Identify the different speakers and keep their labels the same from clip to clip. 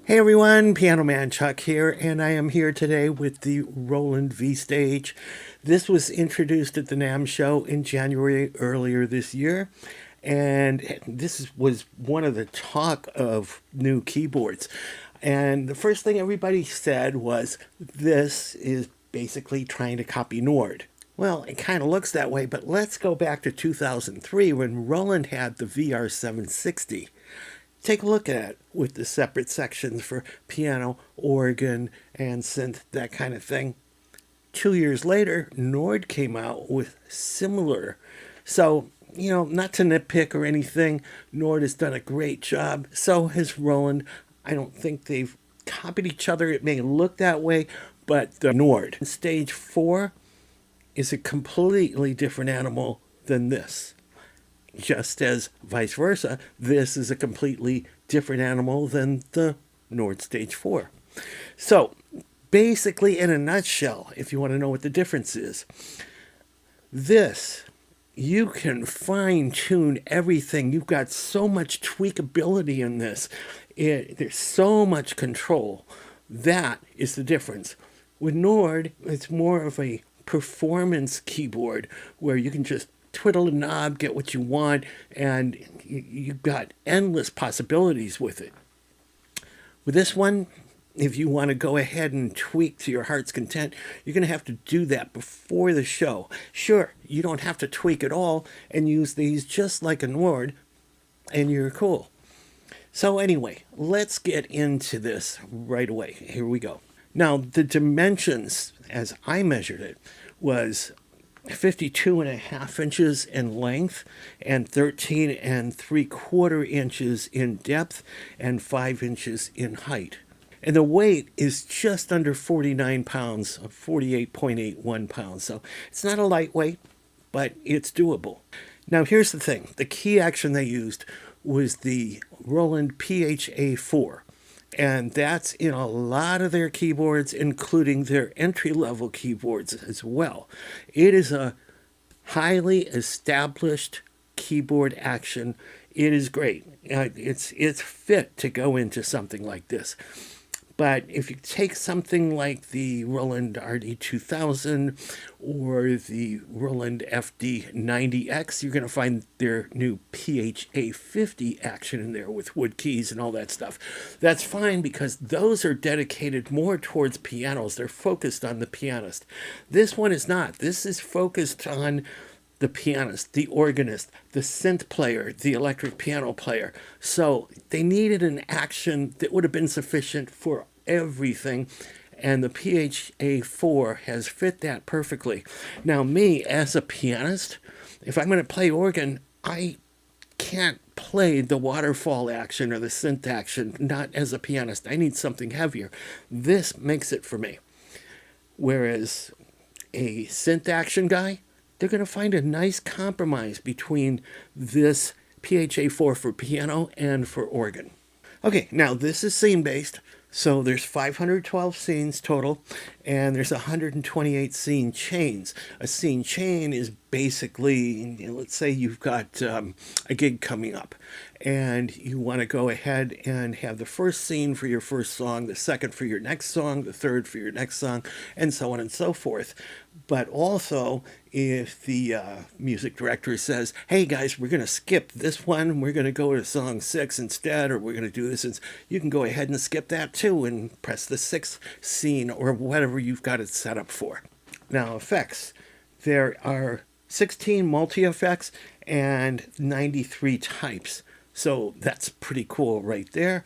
Speaker 1: Hey everyone, PianoManChuck here, and I am here today with the Roland V Stage. This was introduced at the NAMM show in January earlier this year, and was one of the talk of new keyboards. And the first thing everybody said was, this is basically trying to copy Nord. Well, it kind of looks that way, but let's go back to 2003 when Roland had the VR760. Take a look at it with the separate sections for piano, organ, and synth, that kind of thing. 2 years later, Nord came out with similar. So, not to nitpick or anything, Nord has done a great job. So has Roland. I don't think they've copied each other. It may look that way, but the Nord Stage 4 is a completely different animal than this. Just as vice versa, this is a completely different animal than the Nord Stage 4. So, basically, in a nutshell, if you want to know what the difference is, this, you can fine tune everything. You've got so much tweakability in this. There's so much control. That is the difference. With Nord, it's more of a performance keyboard where you can just twiddle a knob, get what you want, and you've got endless possibilities with it. With this one, if you want to go ahead and tweak to your heart's content, you're going to have to do that before the show. Sure, you don't have to tweak at all and use these just like a Nord, and you're cool. So anyway, let's get into this right away. Here we go. Now, the dimensions, as I measured it, was 52.5 inches in length and 13.75 inches in depth and 5 inches in height. And the weight is just under 49 pounds, 48.81 pounds. So it's not a lightweight, but it's doable. Now here's the thing. The key action they used was the Roland PHA4. And that's in a lot of their keyboards, including their entry-level keyboards as well. It is a highly established keyboard action. It is great. It's fit to go into something like this. But if you take something like the Roland RD2000 or the Roland FD90X, you're going to find their new PHA50 action in there with wood keys and all that stuff. That's fine because those are dedicated more towards pianos. They're focused on the pianist. This one is not. This is focused on the pianist, the organist, the synth player, the electric piano player. So they needed an action that would have been sufficient for everything, and the PHA4 has fit that perfectly. Now, me as a pianist, if I'm going to play organ, I can't play the waterfall action or the synth action, not as a pianist. I need something heavier. This makes it for me. Whereas a synth action guy, they're going to find a nice compromise between this PHA4 for piano and for organ. Okay, now this is scene-based, so there's 512 scenes total, and there's 128 scene chains. A scene chain is basically, let's say you've got a gig coming up, and you want to go ahead and have the first scene for your first song, the second for your next song, the third for your next song, and so on and so forth. But also, if the music director says, hey guys, we're going to skip this one, we're going to go to song 6 instead, or we're going to do this, and you can go ahead and skip that too and press the 6th scene or whatever you've got it set up for. Now, effects. There are 16 multi-effects and 93 types. So that's pretty cool right there.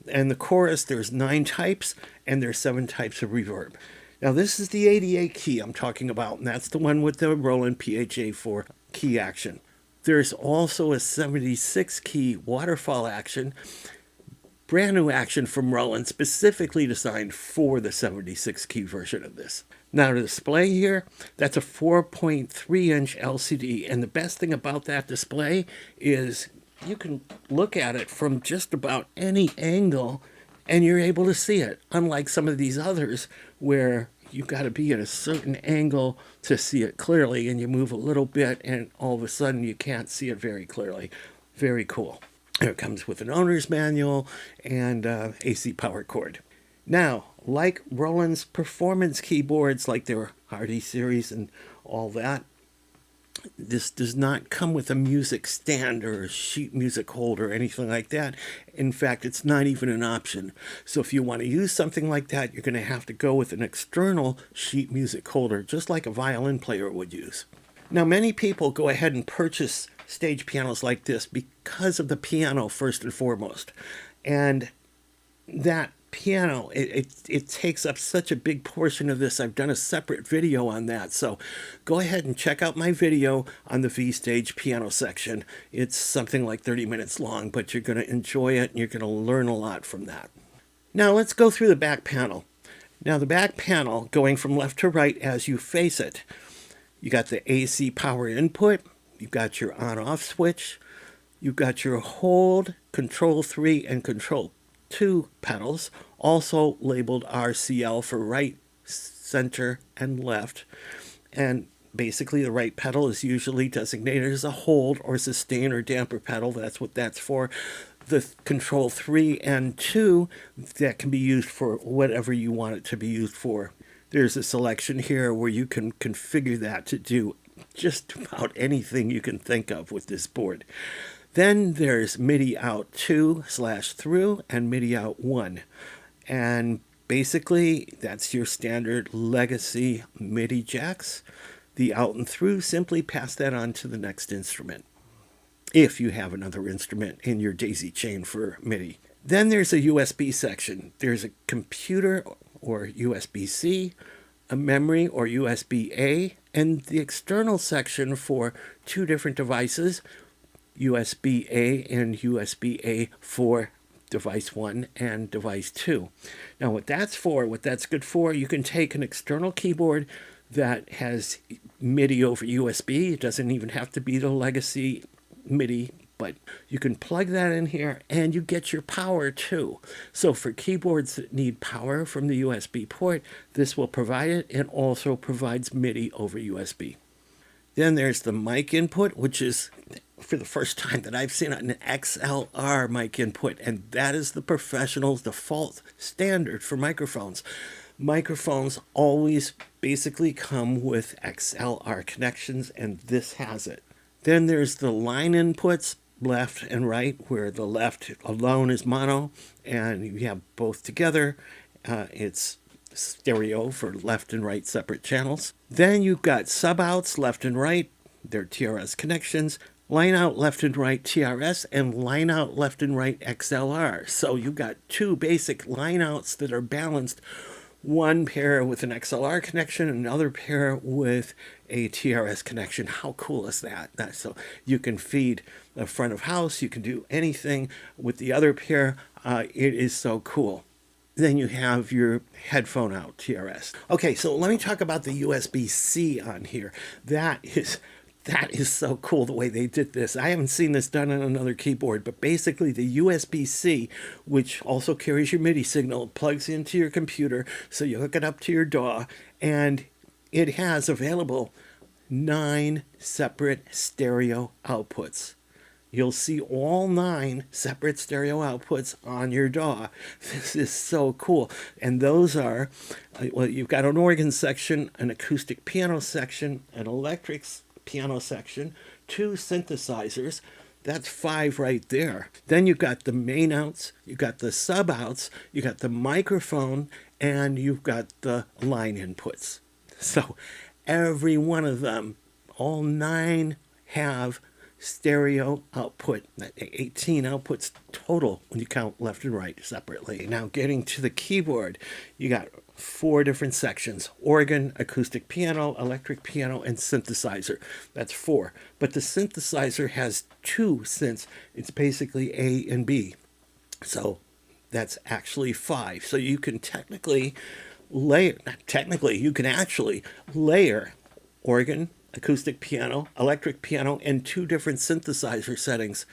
Speaker 1: And the chorus, there's 9 types, and there's 7 types of reverb. Now, this is the 88 key I'm talking about, and that's the one with the Roland PHA4 key action. There's also a 76 key waterfall action, brand new action from Roland, specifically designed for the 76 key version of this. Now, the display here, that's a 4.3 inch LCD, and the best thing about that display is you can look at it from just about any angle and you're able to see it, unlike some of these others where you've got to be at a certain angle to see it clearly, and you move a little bit and all of a sudden you can't see it very clearly. Very cool. It comes with an owner's manual and AC power cord. Now, like Roland's performance keyboards, like their Hardy series and all that, this does not come with a music stand or a sheet music holder or anything like that. In fact, it's not even an option. So if you want to use something like that, you're going to have to go with an external sheet music holder, just like a violin player would use. Now, many people go ahead and purchase stage pianos like this because of the piano first and foremost. And that piano, it takes up such a big portion of this. I've done a separate video on that. So go ahead and check out my video on the V-Stage piano section. It's something like 30 minutes long, but you're going to enjoy it and you're going to learn a lot from that. Now let's go through the back panel. Now the back panel, going from left to right as you face it, you got the AC power input, you've got your on-off switch, you've got your hold, control 3 and control 2 pedals, also labeled RCL for right, center, and left. And basically the right pedal is usually designated as a hold or sustain or damper pedal. That's what that's for. The control 3 and 2, that can be used for whatever you want it to be used for. There's a selection here where you can configure that to do just about anything you can think of with this board. Then there's MIDI out 2/through and MIDI out 1. And basically, that's your standard legacy MIDI jacks. The out and through, simply pass that on to the next instrument, if you have another instrument in your daisy chain for MIDI. Then there's a USB section. There's a computer or USB-C, a memory or USB-A, and the external section for two different devices, USB-A and USB-A for device 1 and device 2. Now what that's good for, you can take an external keyboard that has MIDI over USB. It doesn't even have to be the legacy MIDI, but you can plug that in here and you get your power too. So for keyboards that need power from the USB port, this will provide it, and also provides MIDI over USB. Then there's the mic input, which is, for the first time that I've seen, an XLR mic input, and that is the professional's default standard for microphones. Microphones always basically come with XLR connections, and this has it. Then there's the line inputs, left and right, where the left alone is mono, and you have both together. It's stereo for left and right separate channels. Then you've got sub-outs left and right, they're TRS connections, line out left and right TRS, and line out left and right XLR. So you've got two basic line outs that are balanced, one pair with an XLR connection, another pair with a TRS connection. How cool is that? So you can feed the front of house, you can do anything with the other pair. It is so cool. Then you have your headphone out TRS. Okay, so let me talk about the USB-C on here. That is so cool the way they did this. I haven't seen this done on another keyboard, but basically the USB-C, which also carries your MIDI signal, plugs into your computer, so you hook it up to your DAW, and it has available 9 separate stereo outputs. You'll see all 9 separate stereo outputs on your DAW. This is so cool. And those are, well, you've got an organ section, an acoustic piano section, an electric piano section, 2 synthesizers. That's 5 right there. Then you've got the main outs, you've got the sub outs, you've got the microphone, and you've got the line inputs. So every one of them, all 9 have stereo output, 18 outputs total when you count left and right separately. Now getting to the keyboard, you got 4 different sections: organ, acoustic piano, electric piano, and synthesizer. That's 4. But the synthesizer has 2 synths. It's basically A and B. So that's actually 5. So you can actually layer organ, acoustic piano, electric piano, and 2 different synthesizer settings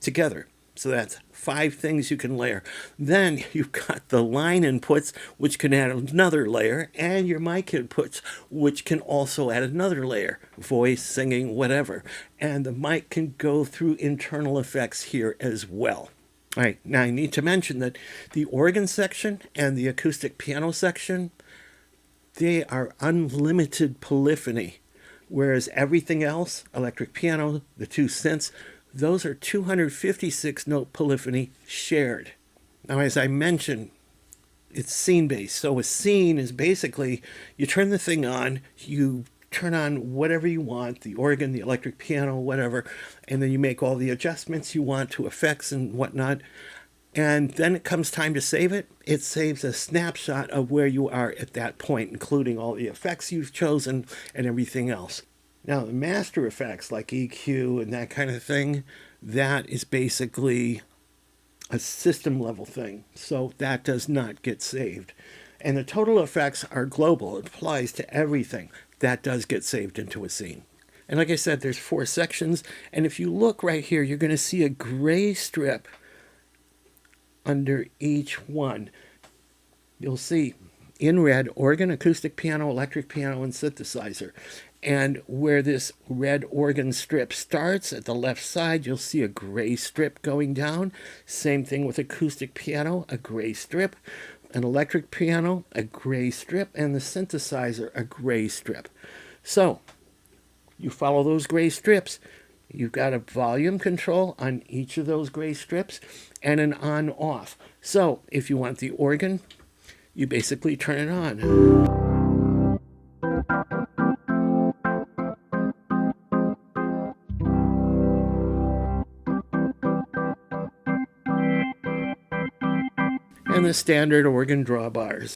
Speaker 1: together. So that's 5 things you can layer. Then you've got the line inputs, which can add another layer, and your mic inputs, which can also add another layer. Voice, singing, whatever. And the mic can go through internal effects here as well. All right, now I need to mention that the organ section and the acoustic piano section, they are unlimited polyphony, whereas everything else, electric piano, the 2 synths, those are 256 note polyphony shared. Now, as I mentioned, it's scene-based. So a scene is basically, you turn the thing on, you turn on whatever you want, the organ, the electric piano, whatever, and then you make all the adjustments you want to effects and whatnot. And then it comes time to save it. It saves a snapshot of where you are at that point, including all the effects you've chosen and everything else. Now, the master effects like EQ and that kind of thing, that is basically a system level thing. So that does not get saved. And the total effects are global. It applies to everything. That does get saved into a scene. And like I said, there's 4 sections. And if you look right here, you're going to see a gray strip under each one. You'll see in red, organ, acoustic piano, electric piano, and synthesizer. And where this red organ strip starts at the left side, you'll see a gray strip going down. Same thing with acoustic piano, a gray strip. An electric piano, a gray strip. And the synthesizer, a gray strip. So, you follow those gray strips. You've got a volume control on each of those gray strips and an on-off. So, if you want the organ, you basically turn it on. And the standard organ drawbars.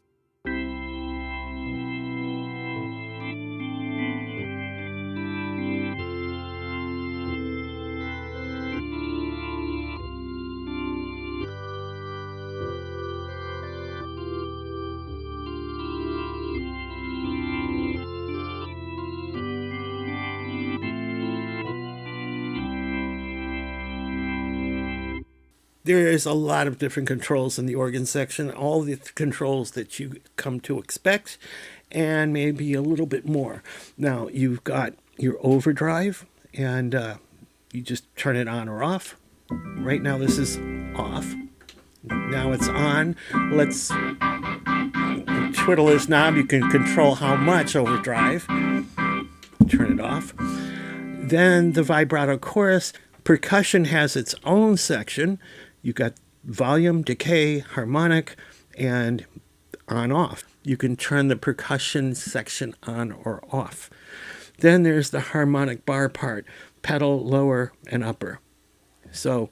Speaker 1: There is a lot of different controls in the organ section, all the controls that you come to expect, and maybe a little bit more. Now, you've got your overdrive, and you just turn it on or off. Right now, this is off. Now it's on. Let's twiddle this knob. You can control how much overdrive. Turn it off. Then the vibrato chorus. Percussion has its own section. You've got volume, decay, harmonic, and on-off. You can turn the percussion section on or off. Then there's the harmonic bar part, pedal, lower, and upper. So,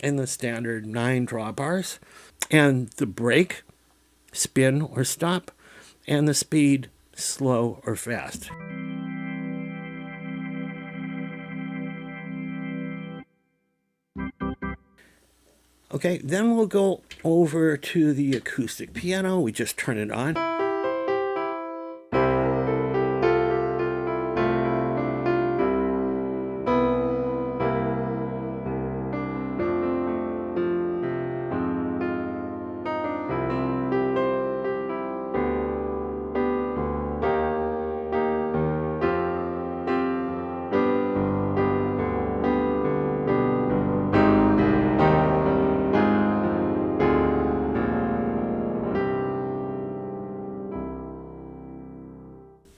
Speaker 1: in the standard 9 drawbars. And the break, spin or stop, and the speed, slow or fast. Okay, then we'll go over to the acoustic piano. We just turn it on.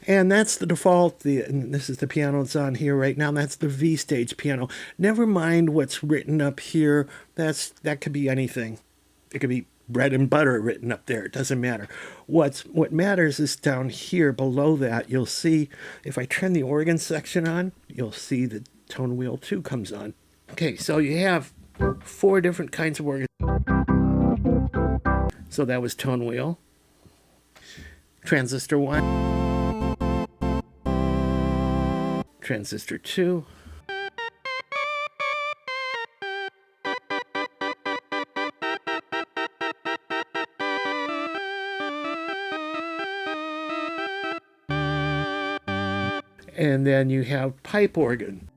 Speaker 1: And that's the default. And this is the piano that's on here right now. That's the V stage piano. Never mind what's written up here. That could be anything. It could be bread and butter written up there. It doesn't matter. What matters is down here below that. You'll see, if I turn the organ section on, you'll see the tone wheel 2 comes on. Okay, so you have 4 different kinds of organs. So that was tone wheel. Transistor 1. Transistor 2. And then you have pipe organ.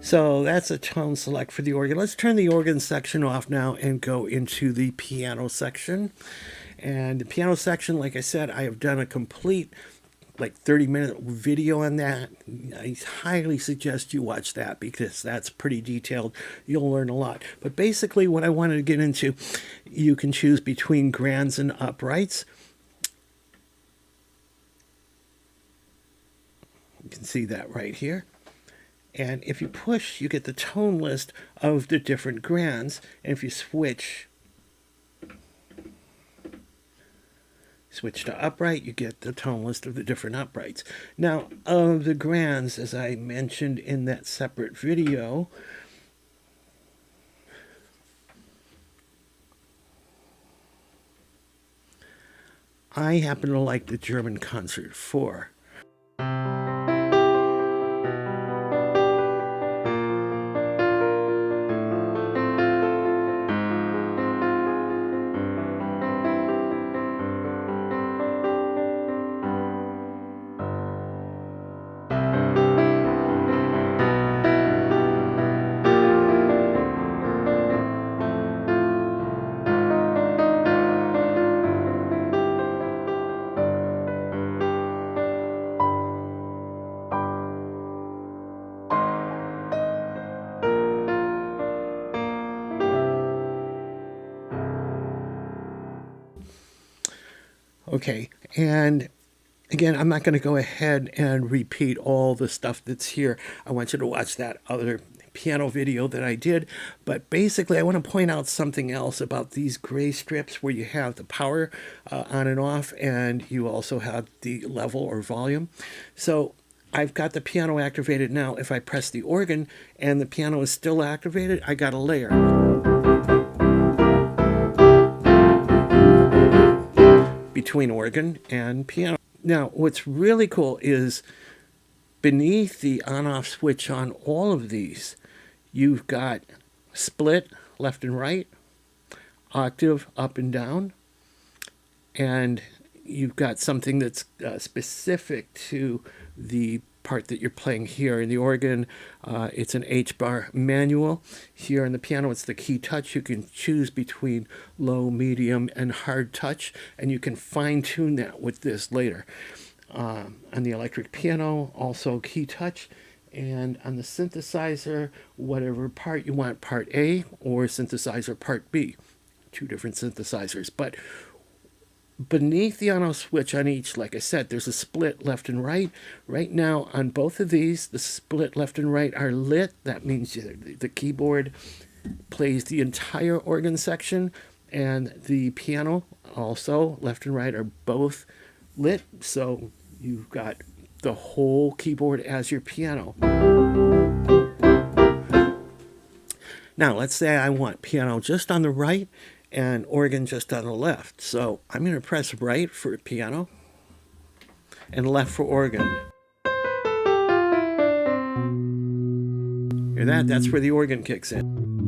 Speaker 1: So that's a tone select for the organ. Let's turn the organ section off now and go into the piano section. And the piano section, like I said, I have done a complete like 30-minute video on that. I highly suggest you watch that because that's pretty detailed. You'll learn a lot. But basically what I wanted to get into, you can choose between grands and uprights. You can see that right here. And if you push, you get the tone list of the different grands. And if you switch to upright, you get the tone list of the different uprights. Now, of the grands, as I mentioned in that separate video, I happen to like the German Concert 4. Okay, and again, I'm not going to go ahead and repeat all the stuff that's here. I want you to watch that other piano video that I did. But basically, I want to point out something else about these gray strips where you have the power on and off, and you also have the level or volume. So I've got the piano activated now. If I press the organ and the piano is still activated, I got a layer between organ and piano. Now, what's really cool is beneath the on-off switch on all of these, you've got split left and right, octave up and down, and you've got something that's specific to the part that you're playing here. In the organ, it's an H-bar manual. Here in the piano, it's the key touch. You can choose between low, medium, and hard touch, and you can fine-tune that with this later. On the electric piano, also key touch. And on the synthesizer, whatever part you want, part A or synthesizer part B. Two different synthesizers. But beneath the on-off switch on each, like I said, there's a split left and right. Right now, on both of these, the split left and right are lit. That means the keyboard plays the entire organ section, and the piano also, left and right, are both lit. So you've got the whole keyboard as your piano. Now, let's say I want piano just on the right and organ just on the left. So I'm going to press right for piano and left for organ. Hear that? That's where the organ kicks in.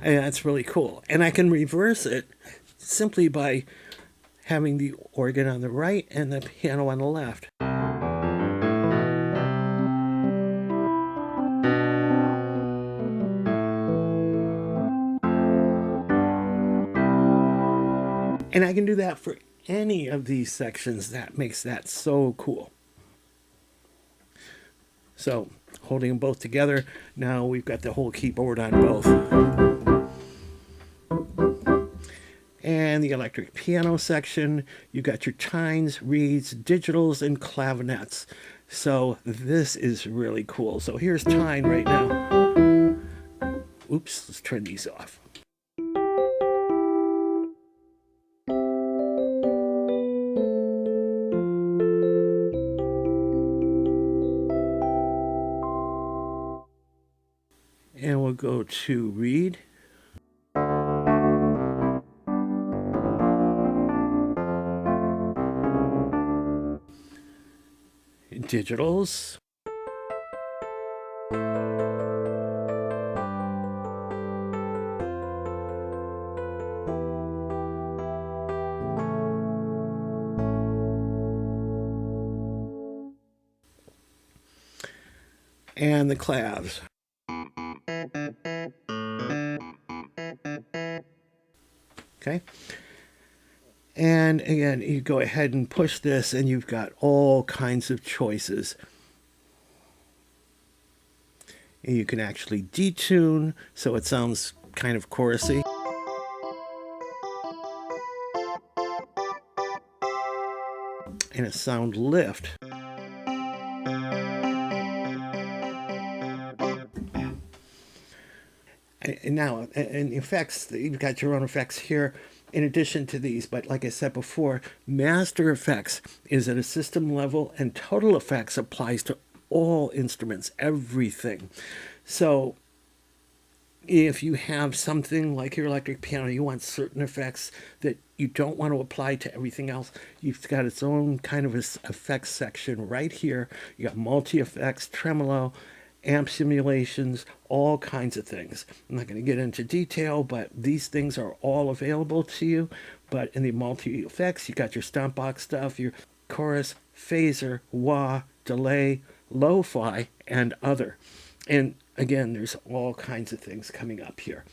Speaker 1: And that's really cool. And I can reverse it simply by having the organ on the right and the piano on the left. And I can do that for any of these sections. That makes that so cool. So, holding them both together, now we've got the whole keyboard on both. And the electric piano section, you got your tines, reeds, digitals, and clavinets. So this is really cool. So here's tine right now. Oops, let's turn these off. And we'll go to reed. digitals, and the clavs. Okay. And again, you go ahead and push this, and you've got all kinds of choices. And you can actually detune, so it sounds kind of chorusy. And a sound lift. And now, in effects, you've got your own effects here in addition to these. But like I said before, master effects is at a system level, and total effects applies to all instruments, everything. So if you have something like your electric piano, you want certain effects that you don't want to apply to everything else, you've got its own kind of effects section right here. You got multi-effects, tremolo, amp simulations, all kinds of things. I'm not going to get into detail, but these things are all available to you. But in the multi-effects, you got your stomp box stuff, your chorus, phaser, wah, delay, lo-fi, and other. And again, there's all kinds of things coming up here.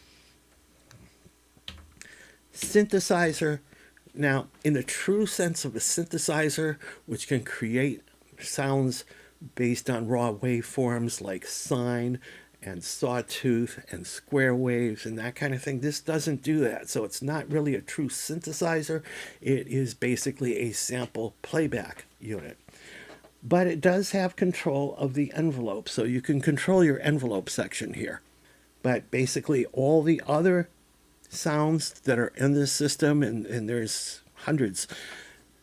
Speaker 1: Synthesizer. Now, in the true sense of a synthesizer, which can create sounds based on raw waveforms like sine and sawtooth and square waves and that kind of thing, this doesn't do that. So it's not really a true synthesizer. It is basically a sample playback unit. But it does have control of the envelope, so you can control your envelope section here. But basically all the other sounds that are in this system, and there's hundreds,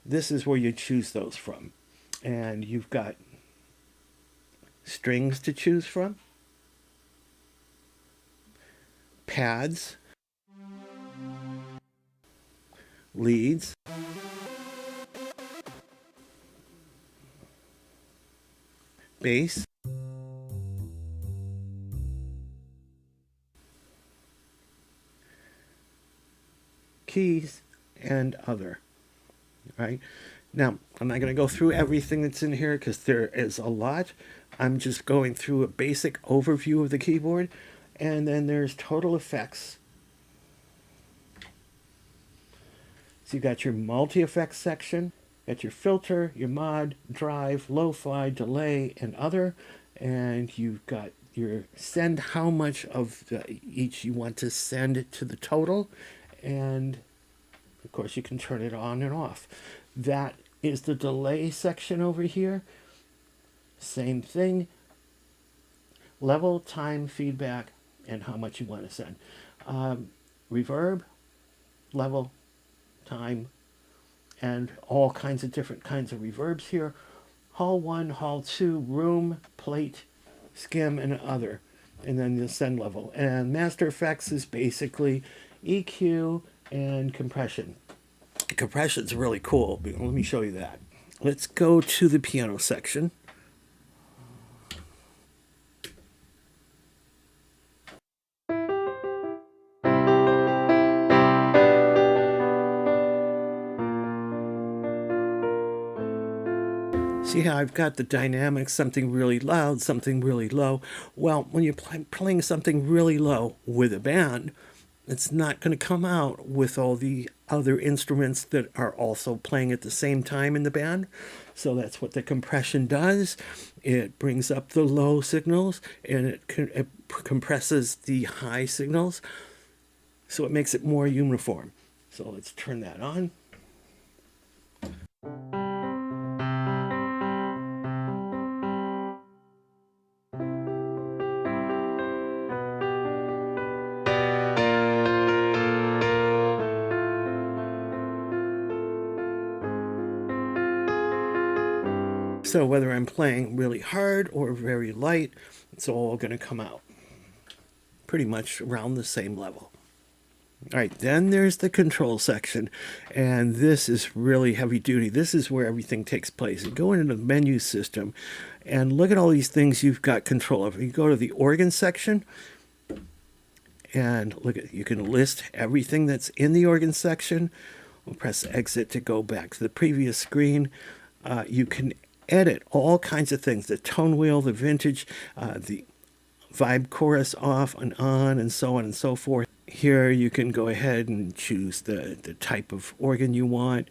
Speaker 1: this is where you choose those from. And you've got strings to choose from, pads, leads, bass, keys, and other. Right? Now, I'm not going to go through everything that's in here because there is a lot. I'm just going through a basic overview of the keyboard. And then there's total effects. So you've got your multi-effects section, got your filter, your mod, drive, lo-fi, delay, and other. And you've got your send how much of each you want to send to the total. And of course, you can turn it on and off. That is the delay section over here. Same thing. Level, time, feedback, and how much you want to send. Reverb, level, time, and all kinds of different kinds of reverbs here. Hall 1, Hall 2, room, plate, skim, and other. And then the send level. And master effects is basically EQ and compression. Compression's really cool. Let me show you that. Let's go to the piano section. See how I've got the dynamics, something really loud, something really low. Well, when you're playing something really low with a band, it's not going to come out with all the other instruments that are also playing at the same time in the band. So that's what the compression does. It brings up the low signals and it compresses the high signals. So it makes it more uniform. So let's turn that on. So whether I'm playing really hard or very light, it's all going to come out pretty much around the same level. All right, then there's the control section, and this is really heavy duty. This is where everything takes place. You go into the menu system, and look at all these things you've got control of. You go to the organ section, and look at, you can list everything that's in the organ section. We'll press exit to go back to the previous screen. You can edit all kinds of things: the tone wheel, the vintage, the vibe chorus off and on, and so on and so forth. Here you can go ahead and choose the type of organ you want,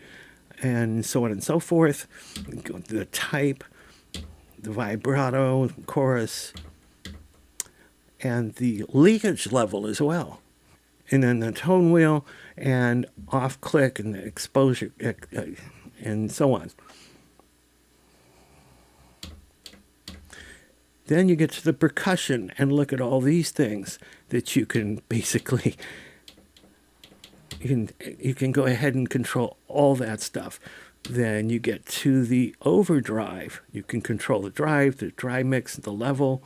Speaker 1: and so on and so forth. Go to the type, the vibrato, chorus, and the leakage level as well. And then the tone wheel, and off click, and the exposure, and so on. Then you get to the percussion, and look at all these things that you can basically, you can go ahead and control all that stuff. Then you get to the overdrive. You can control the drive, the dry mix, the level.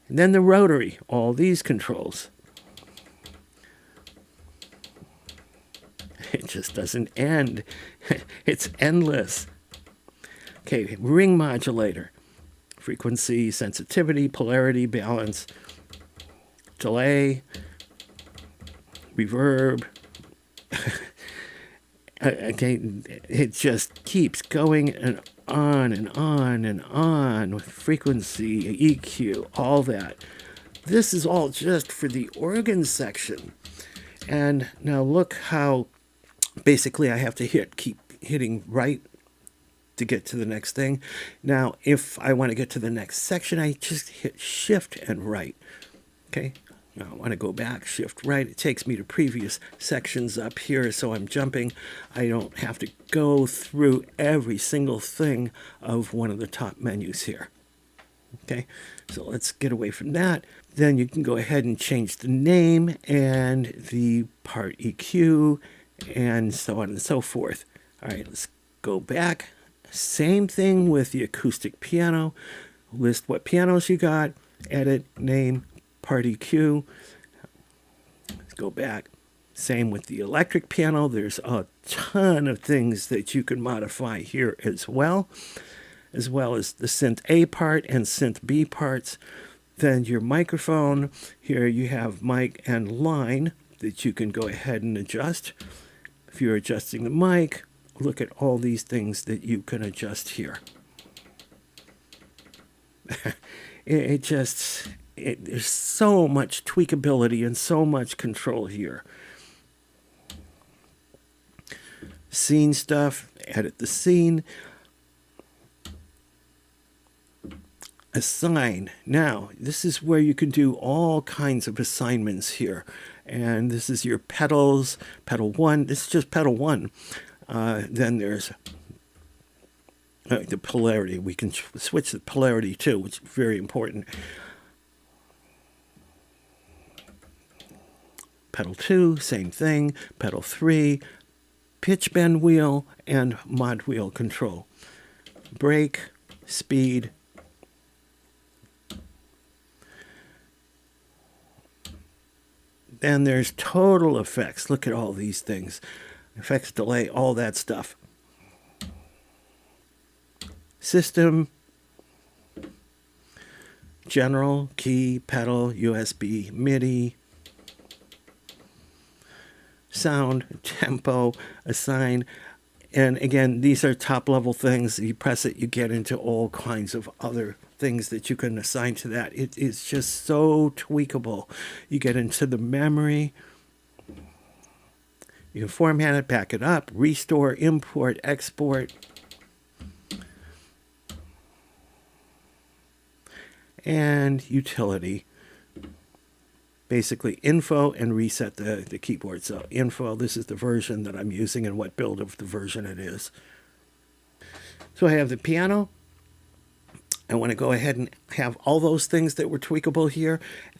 Speaker 1: And then the rotary, all these controls. It just doesn't end. It's endless. Okay, ring modulator, frequency, sensitivity, polarity, balance, delay, reverb. Okay, it just keeps going and on and on and on with frequency, EQ, all that. This is all just for the organ section. And now look how basically I have to keep hitting right to get to the next thing. Now, if I want to get to the next section, I just hit shift and right. Okay. Now I want to go back, shift right. It takes me to previous sections up here, so I'm jumping. I don't have to go through every single thing of one of the top menus here. Okay, so let's get away from that. Then you can go ahead and change the name and the part EQ and so on and so forth. All right, let's go back. Same thing with the acoustic piano. List what pianos you got, edit, name, part EQ. Let's go back. Same with the electric piano. There's a ton of things that you can modify here as well as the synth A part and synth B parts. Then your microphone. Here you have mic and line that you can go ahead and adjust. If you're adjusting the mic, look at all these things that you can adjust here. There's so much tweakability and so much control here. Scene stuff, edit the scene. Assign. Now, this is where you can do all kinds of assignments here. And this is your pedals, pedal 1. This is just pedal 1. Then there's the polarity. We can switch the polarity too, which is very important. Pedal 2, same thing. Pedal 3, pitch bend wheel and mod wheel control. Brake, speed. Then there's total effects. Look at all these things. Effects, delay, all that stuff. System, general, key, pedal, USB, MIDI, sound, tempo, assign. And again, these are top level things. You press it, you get into all kinds of other things that you can assign to that. It is just so tweakable. You get into the memory. You can format it, back it up, restore, import, export. And utility. Basically info and reset the keyboard. So info, this is the version that I'm using and what build of the version it is. So I have the piano. I want to go ahead and have all those things that were tweakable here.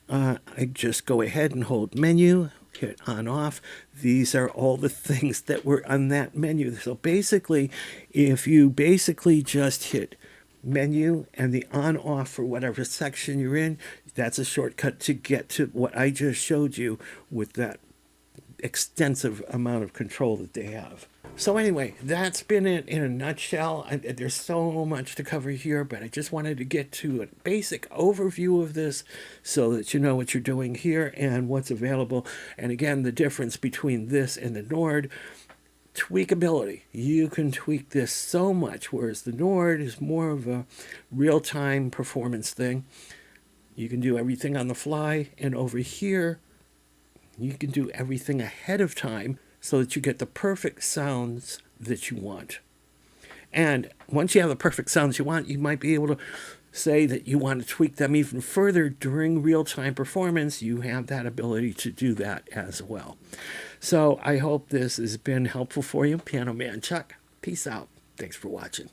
Speaker 1: I just go ahead and hold menu, hit on off. These are all the things that were on that menu. So basically, if you basically just hit menu and the on-off for whatever section you're in. That's a shortcut to get to what I just showed you with that extensive amount of control that they have. So anyway, that's been it in a nutshell. There's so much to cover here, but I just wanted to get to a basic overview of this so that you know what you're doing here and what's available. And again, the difference between this and the Nord. Tweakability. You can tweak this so much, whereas the Nord is more of a real-time performance thing. You can do everything on the fly, and over here, you can do everything ahead of time so that you get the perfect sounds that you want. And once you have the perfect sounds you want, you might be able to say that you want to tweak them even further during real-time performance. You have that ability to do that as well. So I hope this has been helpful for you. PianoManChuck. Peace out. Thanks for watching.